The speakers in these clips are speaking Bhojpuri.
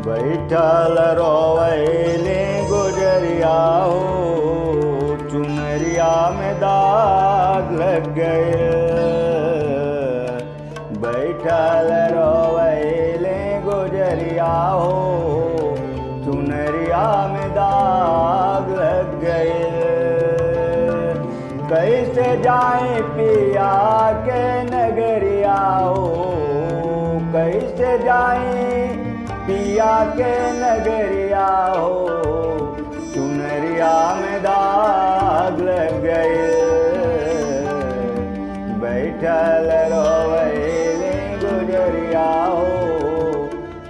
बैठल रोवैले गुजरिया हो, चुनरिया में दाग लग गए। बैठल रोवैले गुजरिया हो, चुनरिया में दाग लग गए। कैसे जाए पिया के नगरिया हो, कैसे जाए पिया के नगरिया हो, चुनरिया में दाग लग गए। बैठल रोवैले गुजरिया हो,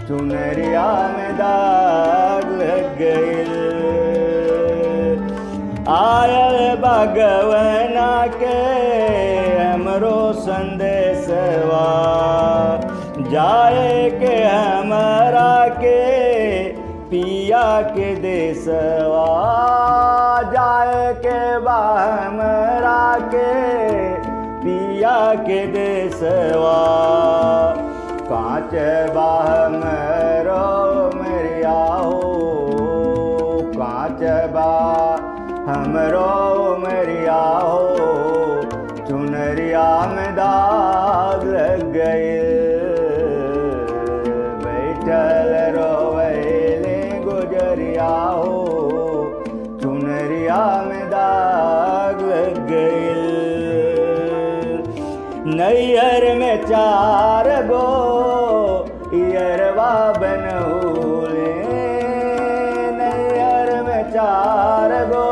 चुनरिया में दाग लग गए। आयल भगवना के हमरो संदेशवा, जाए के हमरा के पिया के देशवा। जाए के बा हमरा के पिया के देशवा। कांच बा हमरो मरिया हो, कांच बा हमरो मरिया हो, चुनरिया में दाग लग गए। बैठल रोवैले गुजरिया हो, चुनरिया में दाग लग गए। नैहर में 4 गो इयरवा बनौले, नैहर में 4 गो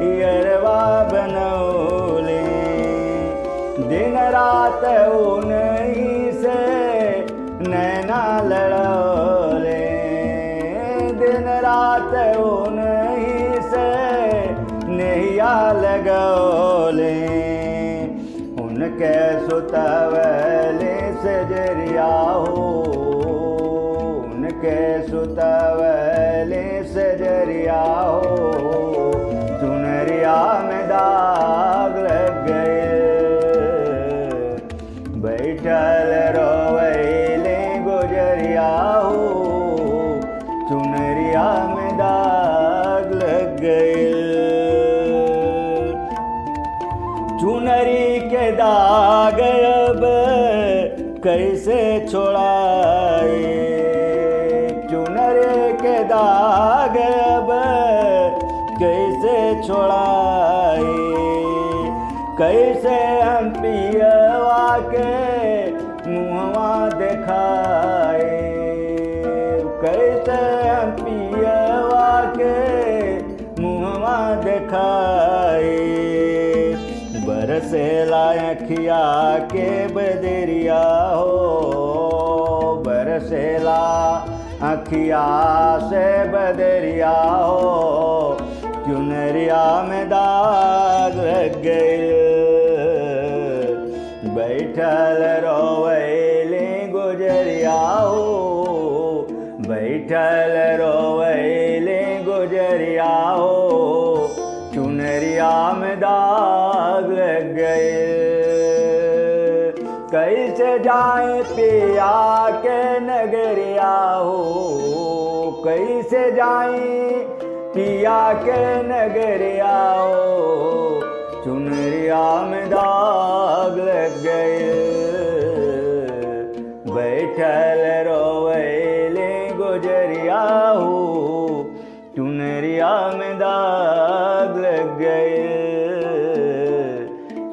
इयरवा बनौले। दिन रात उन्हीं से नैना लड़ौले, दिन रात उन्हीं से नैया लगौले। उनके सुतवले सजरिया हो, उनके सुतवले सजरिया हो, चुनरिया में दाग लग गए। बैठल रोवैले गुजरिया हो, चुनरिया में दाग लग गए। चुनरी के दाग अब कैसे छोड़ाए, चुनरी के दाग अब कैसे छोड़ाए। कैसे हम पियवा के मुँहवा दिखाए, कैसे हम पियवा के मुँहवा दिखाए। बरसेला अखिया के बदरिया हो, बरसेला अखिया से बदरिया हो, चुनरिया में दाग लग गए। बैठल रोवैले गुजरिया हो, बैठल रोवैले गुजरिया हो, चुनरिया में दाग लग गए। कैसे जाए पिया के नगरिया हो, कैसे जाए पिया के नगरिया हो, चुनरिया में दाग लग गए। बैठल रोवैले गुजरिया हो, चुनरिया में दाग लग गए,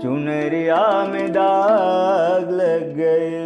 चुनरिया में दाग लग गए।